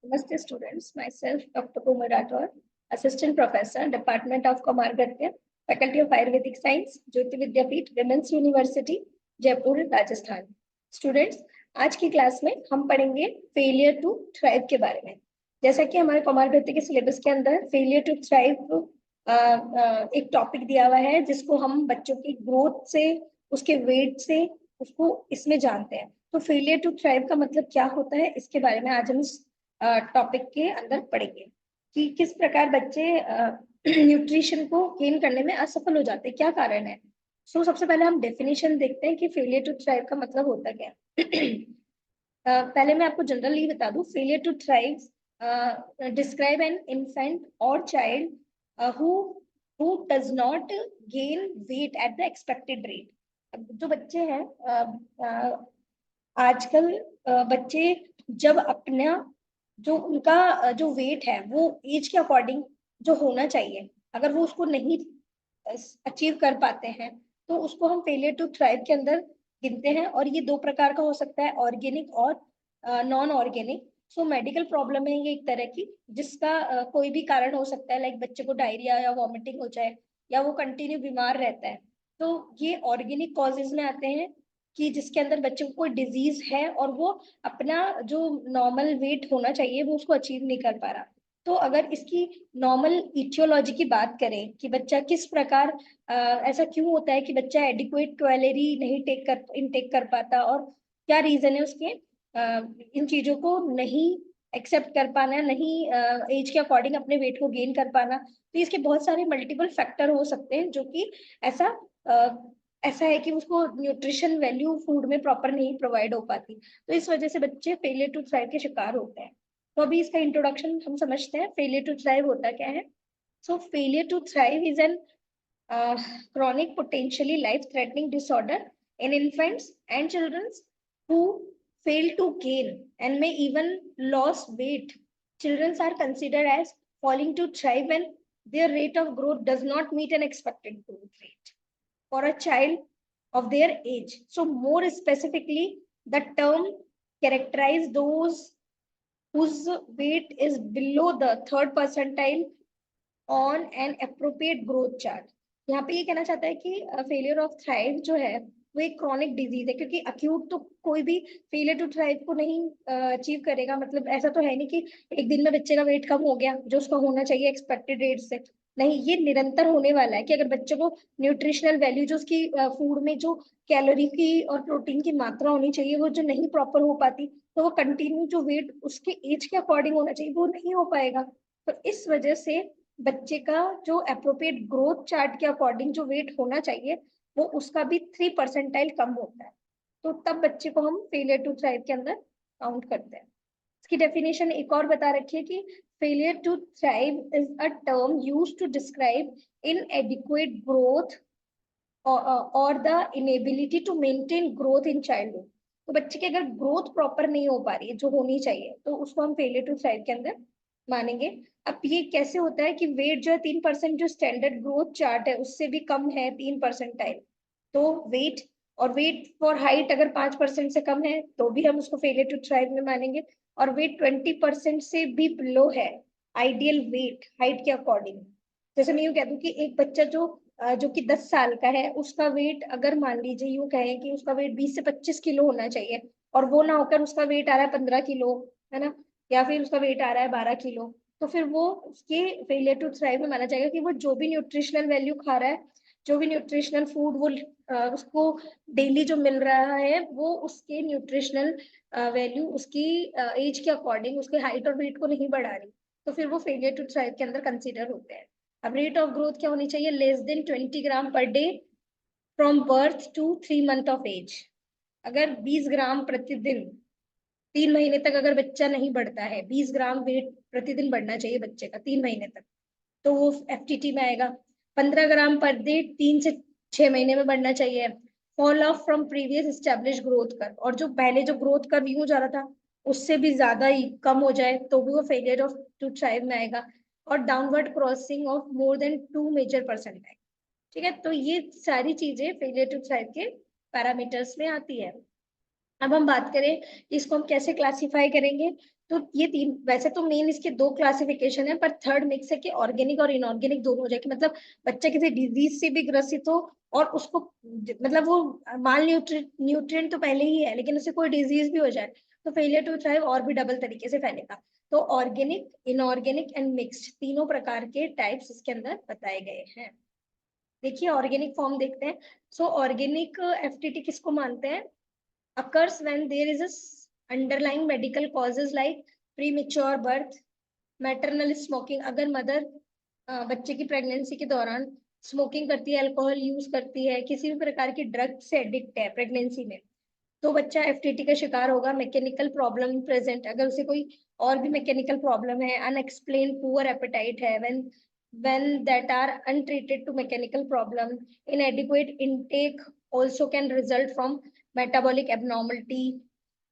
Namaste students, myself Dr. Kumar Rathore, Assistant Professor, Department of Kamargatya, Faculty of Ayurvedic Science, Jyoti Vidyapeeth, Women's University, Jaipur Rajasthan. Students, आज की class में हम पढ़ेंगे failure to thrive के बारे में। जैसा कि हमारे कमारगति के सिलेबस के अंदर फेलियर टू थ्राइव एक टॉपिक दिया हुआ है, जिसको हम बच्चों की ग्रोथ से, उसके वेट से उसको इसमें जानते हैं। तो फेलियर टू थ्राइव का मतलब क्या होता है, इसके बारे में आज हम इस टॉपिक के अंदर पढ़ेंगे कि किस प्रकार बच्चे न्यूट्रिशन को गेन करने में असफल हो जाते हैं, क्या कारण है। सबसे पहले हम डेफिनेशन देखते हैं कि फेलियर टू थ्राइव का मतलब होता क्या है। पहले मैं आपको जनरली बता दूं, failure to thrive describe an infant और child who does not gain weight at the expected rate। जो बच्चे हैं आजकल बच्चे जब अपना जो उनका जो वेट है वो एज के अकॉर्डिंग जो होना चाहिए, अगर वो उसको नहीं अचीव कर पाते हैं तो उसको हम फेलियर टू थ्राइव के अंदर गिनते हैं। और ये दो प्रकार का हो सकता है, ऑर्गेनिक और नॉन ऑर्गेनिक। मेडिकल प्रॉब्लम है ये एक तरह की, जिसका कोई भी कारण हो सकता है, लाइक बच्चे को डायरिया या वॉमिटिंग हो जाए या वो कंटिन्यू बीमार रहता है। तो ये ऑर्गेनिक कॉजेज में आते हैं कि जिसके अंदर बच्चे को कोई डिजीज है और वो अपना जो नॉर्मल वेट होना चाहिए वो उसको अचीव नहीं कर पा रहा। तो अगर इसकी नॉर्मल इटियोलॉजी की बात करें कि बच्चा किस प्रकार ऐसा क्यों होता है कि बच्चा एडिक्वेट कैलोरी नहीं इनटेक कर पाता, और क्या रीजन है उसके इन चीजों को नहीं एक्सेप्ट कर पाना, नहीं एज के अकॉर्डिंग अपने वेट को गेन कर पाना। तो इसके बहुत सारे मल्टीपल फैक्टर हो सकते हैं जो कि ऐसा ऐसा है कि उसको न्यूट्रिशन वैल्यू फूड में प्रॉपर नहीं प्रोवाइड हो पाती। तो इस वजह से बच्चे फेलियर टू थ्राइव के शिकार होते हैं। तो अभी इसका इंट्रोडक्शन हम समझते हैं, फेलियर टू थ्राइव होता क्या है। Failure to thrive is an chronic potentially life threatening disorder in infants and children who fail to gain and may even lose weight. Children are considered as falling to thrive when their rate of growth does not meet an expected growth rate for a child of their age. So more specifically, the term characterize those whose weight is below the third percentile on an appropriate growth chart। यहाँ पे ये कहना चाहता है कि failure of thrive जो है वो एक क्रॉनिक डिजीज है, क्योंकि अक्यूट तो कोई भी फेलियर टू थ्राइव को नहीं अचीव करेगा। मतलब ऐसा तो है नहीं कि एक दिन में बच्चे का वेट कम हो गया जो उसका होना चाहिए एक्सपेक्टेड रेट से। नहीं, ये निरंतर होने वाला है कि अगर बच्चे को न्यूट्रिशनल वैल्यू जो उसकी फूड में जो कैलोरी की और प्रोटीन की मात्रा होनी चाहिए वो जो नहीं प्रॉपर हो पाती, तो वो कंटिन्यू जो वेट उसके एज के अकॉर्डिंग होना चाहिए वो नहीं हो पाएगा। तो इस वजह से बच्चे का जो अप्रोप्रिएट ग्रोथ चार्ट के अकॉर्डिंग जो वेट होना चाहिए वो उसका भी 3 परसेंटाइल कम होता है। तो तब बच्चे को हम फेलियर टू थ्राइव के अंदर काउंट करते हैं। इसकी डेफिनेशन एक और बता रखी है कि failure to thrive is a term used to describe inadequate growth और the inability to maintain growth in childhood. तो बच्चे की अगर ग्रोथ प्रॉपर नहीं हो पा रही है जो होनी चाहिए, तो उसको हम फेलियर टू थ्राइव के अंदर मानेंगे। अब ये कैसे होता है कि वेट जो है 3% जो स्टैंडर्ड ग्रोथ चार्ट है उससे भी कम है 3 परसेंटाइल। तो वेट और वेट फॉर हाइट अगर 5% से कम है तो भी हम उसको फेलियर टू थ्राइव में मानेंगे। और वेट 20% से भी बिलो है आइडियल वेट हाइट के अकॉर्डिंग। जैसे मैं यूँ कह दूं कि एक बच्चा जो कि 10 साल का है, उसका वेट अगर मान लीजिए यूँ कहें कि उसका वेट 20 से 25 किलो होना चाहिए, और वो ना होकर उसका वेट आ रहा है 15 किलो, है ना, या फिर उसका वेट आ रहा है 12 किलो, तो फिर वो उसके फेलियर टू थ्राइव में माना जाएगा कि वो जो भी न्यूट्रिशनल वैल्यू खा रहा है, जो भी न्यूट्रिशनल फूड वो उसको डेली जो मिल रहा है वो उसके न्यूट्रिशनल वैल्यू उसकी एज के अकॉर्डिंग उसके हाइट और वेट को नहीं बढ़ा रही, तो फिर वो फेलियर टू थ्राइव के अंदर कंसिडर होते हैं। अब रेट ऑफ ग्रोथ क्या होनी चाहिए, less than 20 gram per day from birth to 3 month of age. अगर 20 ग्राम प्रतिदिन 3 महीने तक अगर बच्चा नहीं बढ़ता है, 20 ग्राम वेट प्रतिदिन बढ़ना चाहिए बच्चे का 3 महीने तक, तो वो एफटीटी में आएगा। 15 ग्राम पर डे 3 से 6 महीने में बढ़ना चाहिए। Fall of from previous establish growth curve, और जो पहले जो ग्रोथ कर्व यूं जा रहा था उससे भी ज्यादा ही कम हो जाए तो भी वो फेलियर ऑफ टू थ्राइव में आएगा। और downward crossing of more than 2 major percentile. ठीक है, तो ये सारी चीजें फेलियर टू थ्राइव के पैरामीटर्स में आती है। अब हम बात करें इसको हम कैसे क्लासिफाई करेंगे। तो ये तीन, वैसे तो मेन इसके दो क्लासिफिकेशन है, पर थर्ड मिक्स है कि ऑर्गेनिक और इनऑर्गेनिक दोनों हो जाए, कि मतलब बच्चा किसी डिजीज से भी ग्रसित हो और उसको मतलब वो माल न्यूट्रिएंट तो पहले ही है लेकिन उसे कोई डिजीज भी हो जाए तो फेलियर टू थ्राइव और भी डबल तरीके से फैलेगा। तो ऑर्गेनिक, इनऑर्गेनिक एंड मिक्स्ड तीनों प्रकार के टाइप्स इसके अंदर बताए गए हैं। देखिए ऑर्गेनिक फॉर्म देखते हैं। सो ऑर्गेनिक एफटीटी किसको मानते हैं? occurs when there is a underlying medical causes like premature birth, maternal smoking, अगर मदर बच्चे की प्रेगनेंसी के दौरान स्मोकिंग करती है, अल्कोहल यूज करती है, किसी भी प्रकार की ड्रग से एडिक्ट है प्रेगनेंसी में, तो बच्चा एफटीटी का शिकार होगा। मैकेनिकल प्रॉब्लम प्रेजेंट, अगर उसे कोई और भी मैकेनिकल प्रॉब्लम है, अनएक्सप्लेन पुअर एपेटाइट है, when that are untreated to mechanical problem, inadequate intake also can result from metabolic abnormality,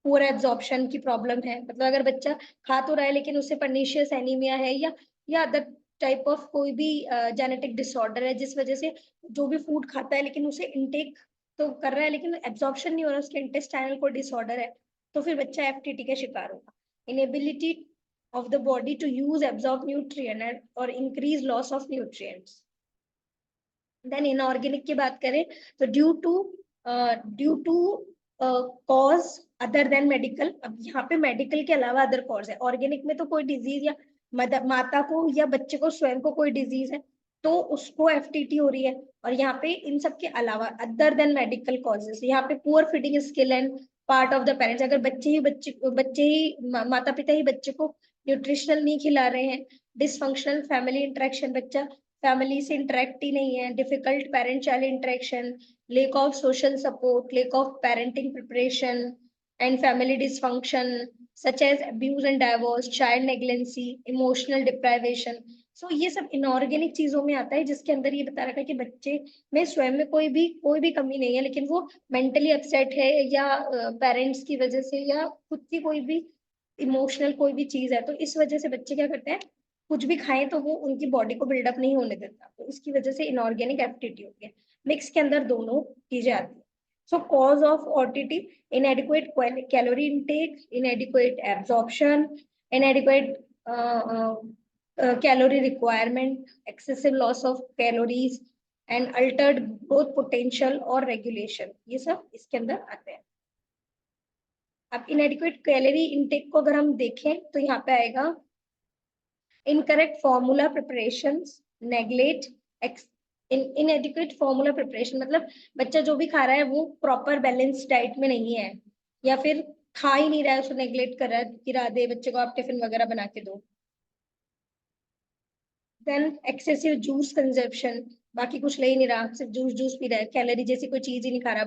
पूरा एब्जॉर्प्शन की प्रॉब्लम है, मतलब अगर बच्चा खा तो रहा है लेकिन उसे पर्नीशियस एनीमिया है या अदर टाइप ऑफ कोई भी जेनेटिक डिसऑर्डर है जिस वजह से जो भी फूड खाता है लेकिन उसे इनटेक तो कर रहा है लेकिन एब्जॉर्प्शन नहीं हो रहा, उसके इंटेस्टाइनल को डिसऑर्डर है, तो फिर बच्चा एफटीटी का शिकार होगा। Inability of the body to use absorb nutrient or increase loss of nutrients. Then inorganic की बात करें तो due to cause other than medical, अब यहाँ पे मेडिकल के अलावा अदर कॉज है। ऑर्गेनिक में तो कोई डिजीज या माता को या बच्चे को स्वयं को कोई डिजीज है तो उसको एफटीटी हो रही है, और यहाँ पे इन सब के अलावा अदर देन मेडिकल कॉजेस, यहाँ पे poor feeding skill and part of the parents, अगर बच्चे ही माता पिता ही बच्चे को न्यूट्रिशनल नहीं खिला रहे हैं, डिसफंक्शनल फैमिली इंटरेक्शन, बच्चा फैमिली से इंटरेक्ट ही नहीं है, difficult parent child interaction, lack of social support, lack of parenting preparation, and family dysfunction such as abuse and divorce, child negligency, emotional deprivation. So ये सब इनऑर्गेनिक चीजों में आता है जिसके अंदर ये बता रखा है कि बच्चे में स्वयं में कोई भी कमी नहीं है लेकिन वो मेंटली अपसेट है या पेरेंट्स की वजह से या खुद की कोई भी इमोशनल कोई भी चीज है, तो इस वजह से बच्चे क्या करते हैं, कुछ भी खाएं तो वो उनकी बॉडी को बिल्डअप नहीं होने देता, तो इसकी वजह से इनऑर्गेनिक एफटीटी होती है। मिक्स के अंदर दोनों चीजें आती है। So cause of OTT, inadequate calorie intake, inadequate absorption, inadequate calorie requirement, excessive loss of calories and altered growth potential और regulation, ये सब इसके अंदर आते हैं। अब inadequate calorie intake को अगर हम देखें तो यहाँ पे आएगा incorrect formula preparations, neglect, इनएडिक्वेट formula preparation, मतलब बच्चा जो भी खा रहा है वो प्रॉपर बैलेंस डाइट में नहीं है या फिर खा ही नहीं रहा है, उसको नेग्लेक्ट कर रहा है, गिरा दे बच्चे को, आप टिफिन वगैरह बना के दो। देन एक्सेसिव जूस कंजप्शन, बाकी कुछ ले ही नहीं रहा, सिर्फ जूस जूस पी रहा है, कैलोरी जैसी कोई चीज ही नहीं खा रहा।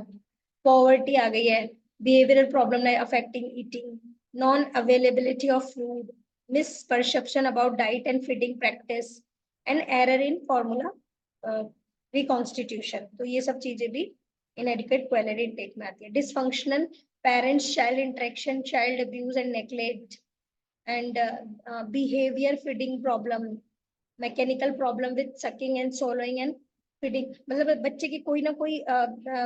पॉवर्टी आ गई है, behavioural problem like affecting eating, non availability of food, misperception about diet and feeding practice, and error in formula reconstitution, तो ये सब चीजें भी inadequate calorie intake में आती है। dysfunctional parents child interaction, child abuse and neglect, and behavior feeding problem, mechanical problem with sucking and swallowing and feeding, मतलब बच्चे की कोई ना कोई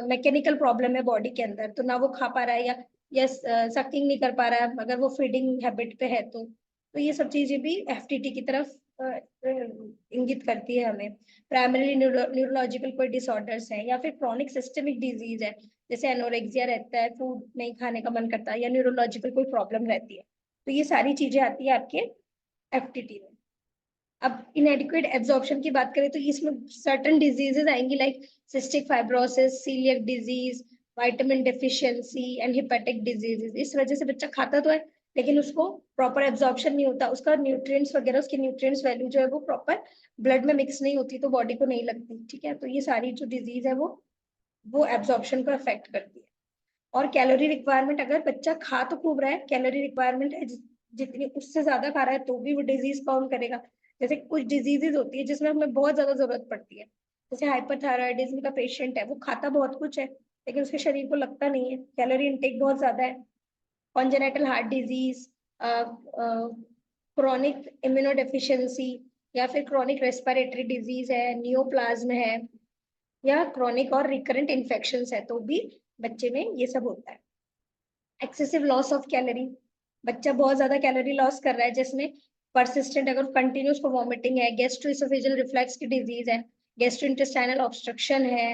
मैकेनिकल प्रॉब्लम है बॉडी के अंदर, तो ना वो खा पा रहा है या सकिंग नहीं कर पा रहा है अगर वो फीडिंग हैबिट पे है तो ये सब चीजें भी एफटीटी की तरफ इंगित करती है हमें। प्राइमरी न्यूरोलॉजिकल कोई डिसऑर्डर्स है या फिर क्रॉनिक सिस्टमिक डिजीज है, जैसे एनोरेक्सिया रहता है, फूड नहीं खाने का मन करता है, या न्यूरोलॉजिकल कोई प्रॉब्लम रहती है, तो ये सारी चीजें आती है आपके एफटीटी में। अब इनएडिक्वेट एब्जॉर्प्शन की बात करें तो इसमें सर्टेन डिजीजेस आएंगी like cystic fibrosis, coeliac disease, vitamin deficiency and hepatic diseases. इस वजह से बच्चा खाता तो है लेकिन उसको प्रॉपर एब्जॉर्प्शन नहीं होता, उसका न्यूट्रिएंट्स वगैरह, उसकी न्यूट्रिएंट्स वैल्यू जो है वो प्रॉपर ब्लड में मिक्स नहीं होती तो बॉडी को नहीं लगती, ठीक है। तो ये सारी जो डिजीज है वो एब्जॉर्प्शन को अफेक्ट करती है। और कैलोरी रिक्वायरमेंट, अगर बच्चा खा तो खूब रहा है, कैलोरी रिक्वायरमेंट है जितनी उससे ज्यादा खा रहा है तो भी वो डिजीज काउंट करेगा। जैसे कुछ डिजीजेज होती है जिसमें हमें बहुत ज्यादा जरूरत पड़ती है, जैसे हाइपरथायराइडिज्म का पेशेंट है, वो खाता बहुत कुछ है लेकिन उसके शरीर को लगता नहीं है, कैलोरी इनटेक बहुत ज्यादा है। Congenital heart disease, chronic immunodeficiency, या फिर क्रोनिक रेस्पिरेटरी डिजीज है, नियोप्लाज्म है, या क्रोनिक और रिकरेंट इन्फेक्शंस है, तो भी बच्चे में ये सब होता है। एक्सेसिव लॉस ऑफ कैलोरी, बच्चा बहुत ज्यादा कैलोरी लॉस कर रहा है, जिसमें परसिस्टेंट अगर कंटिन्यूस को वॉमिटिंग है, गैस्ट्रोइसोफेजियल रिफ्लक्स की डिजीज है, गैस्ट्रोइंटेस्टाइनल ऑब्स्ट्रक्शन है,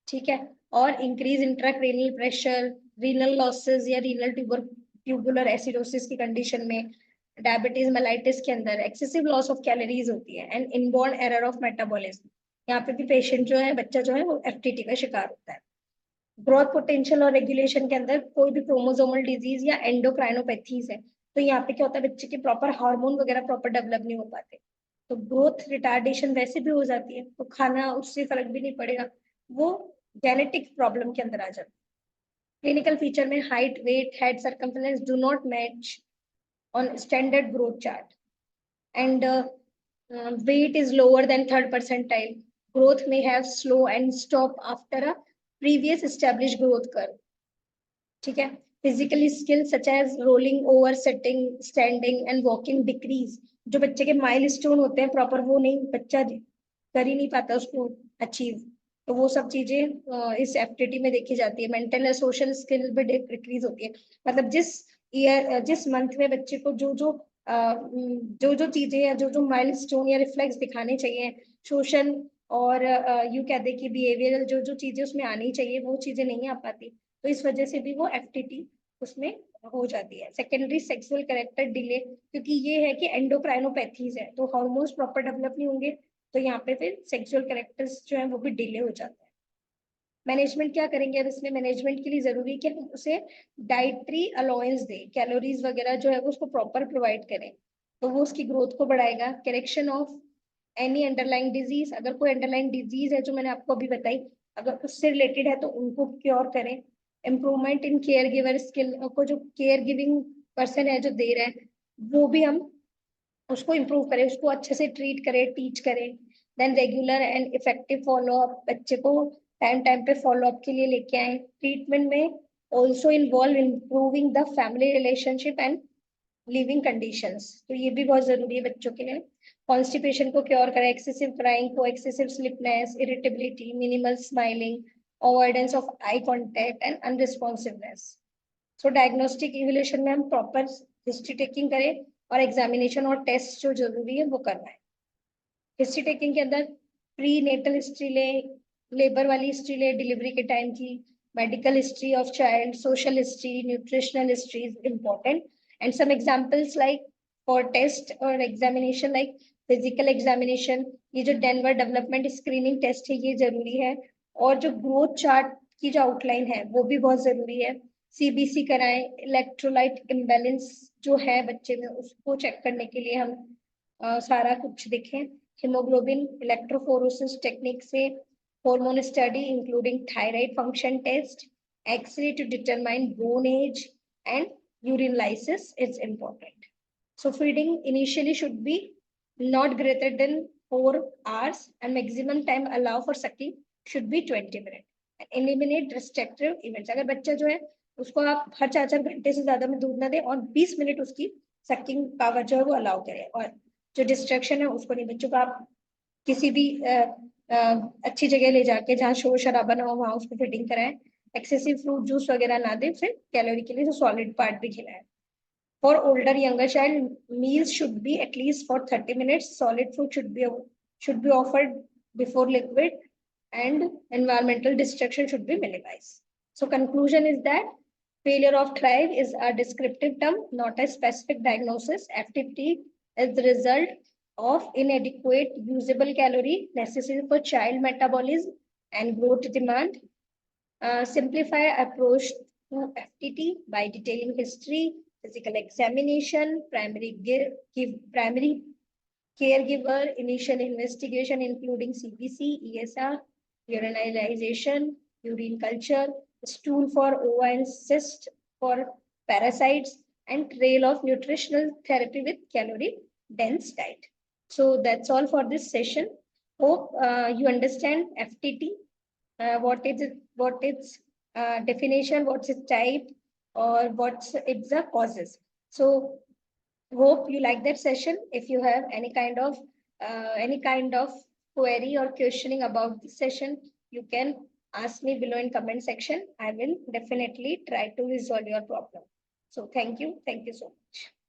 ठीक है, और increase intracranial pressure, renal losses या रीनल ट्यूबुलर एसिडोसिस की कंडीशन में, डायबिटीज मेलाइटिस के अंदर एक्सेसिव लॉस ऑफ कैलोरीज होती है, and inborn error of metabolism. यहाँ पे भी पेशेंट जो है, बच्चा जो है, वो एफटीटी का शिकार होता है। ग्रोथ पोटेंशियल और रेगुलेशन के अंदर कोई भी क्रोमोसोमल डिजीज या एंडोक्राइनोपैथीज है, तो यहाँ पे क्या होता है, बच्चे के प्रॉपर हार्मोन वगैरह प्रॉपर डेवलप नहीं हो पाते, तो ग्रोथ रिटार्डेशन वैसे भी हो जाती है, तो खाना उससे फर्क भी नहीं पड़ेगा, वो जेनेटिक प्रॉब्लम के अंदर आ जाता है। क्लिनिकल फीचर में height, weight, head circumference do not match on standard growth chart, and weight is lower than third percentile. Growth may have slow and stop after a previous established growth curve. ठीक है, physically skill such as rolling over, setting, standing and walking decrease. जो बच्चे के milestone होते हैं proper, वो नहीं बच्चा कर ही नहीं पाता उसको अचीव, तो वो सब चीजें इस एफटीटी में देखी जाती है। मेंटल और सोशल स्किल भी डिक्रीज होती है, मतलब जिस मंथ में बच्चे को जो चीजें या जो माइलस्टोन या रिफ्लेक्स दिखाने चाहिए, सोशल और यू कहते कि बिहेवियरल जो चीजें उसमें आनी चाहिए, वो चीजें नहीं आ पाती, तो इस वजह से भी वो एफटीटी उसमें हो जाती है। सेकेंडरी सेक्सुअल कैरेक्टर डिले, क्योंकि ये है कि एंडोक्राइनोपैथीज है, तो हार्मोन्स प्रॉपर डेवलप नहीं होंगे, तो यहाँ पे फिर सेक्सुअल कैरेक्टर्स जो है वो भी डिले हो जाते हैं। मैनेजमेंट क्या करेंगे अब इसमें? मैनेजमेंट के लिए जरूरी है कि हम उसे डाइटरी अलाउंस दें, कैलोरीज वगैरह जो है वो उसको प्रॉपर प्रोवाइड करें, तो वो उसकी ग्रोथ को बढ़ाएगा। Correction of any underlying disease, अगर कोई अंडरलाइंग डिजीज है जो मैंने आपको अभी बताई, अगर उससे रिलेटेड है तो उनको क्योर करें। Improvement in care giver skill, को जो केयर गिविंग पर्सन है जो दे रहे हैं, वो भी हम उसको इम्प्रूव करें, उसको अच्छे से ट्रीट करें, टीच करें। Then regular and effective follow up, बच्चे को टाइम टाइम पे फॉलो अप के लिए लेके आए। ट्रीटमेंट में also involve improving the family relationship and living conditions, तो ये भी बहुत जरूरी है बच्चों के लिए। कॉन्स्टिपेशन को क्योर करें, एक्सेसिव क्राइंग को, excessive sleepiness, irritability, minimal smiling, avoidance of eye contact and unresponsiveness. So diagnostic evolution में हम प्रॉपर हिस्ट्री टेकिंग करें, और एग्जामिनेशन और टेस्ट जो जरूरी है वो करना है। हिस्ट्री टेकिंग के अंदर प्री नेटल हिस्ट्री ले, लेबर वाली हिस्ट्री ले, डिलीवरी के टाइम की, medical history of child, social history, nutritional history is important, and some examples like for test और एग्जामिनेशन लाइक फिजिकल एग्जामिनेशन, ये जो डेनवर डेवलपमेंट स्क्रीनिंग टेस्ट है ये जरूरी है, और जो ग्रोथ चार्ट की जो आउटलाइन है वो भी बहुत जरूरी है। सीबीसी कराएं, इलेक्ट्रोलाइट इम्बैलेंस जो है बच्चे में उसको चेक करने के लिए हम सारा कुछ देखें। हीमोग्लोबिन इलेक्ट्रोफोरोसिस टेक्निक से hormone study including thyroid function test, X-ray to determine bone age, and urine lysis is important. So feeding initially should be not greater than 4 hours and maximum time allow for sucking should be 20 minutes. And eliminate restrictive events. अगर बच्चा जो है उसको आप हर 4-4 घंटे से ज्यादा में दूध ना दें, और 20 मिनट उसकी सकिंग पावर जो है वो अलाउ करें, और जो डिस्ट्रैक्शन है उसको नहीं। बच्चों को आप किसी भी अच्छी जगह ले जाके जहाँ शोर शराबा ना हो वहां उसको फीडिंग कराएं। एक्सेसिव फ्रूट जूस वगैरह ना दें, फिर कैलोरी के लिए तो सॉलिड पार्ट भी खिलाएं। For older younger child, meals should be at least for 30 minutes. Solid food should be offered before liquid, and environmental distraction should be minimized. So conclusion is that failure of thrive is a descriptive term, not a specific diagnosis. FTP is the result of inadequate usable calorie necessary for child metabolism and growth demand. Simplify approach to FTT by detailing history, physical examination, primary caregiver, initial investigation including CPC, ESR, urinalization, urine culture, stool for ova and cyst for parasites, and trail of nutritional therapy with calorie dense diet. So that's all for this session. Hope you understand FTT, what is it, what its definition, what's its type, or what's its the causes. So hope you like that session. If you have any kind of query or questioning about this session, you can ask me below in comment section. I will definitely try to resolve your problem. So thank you so much.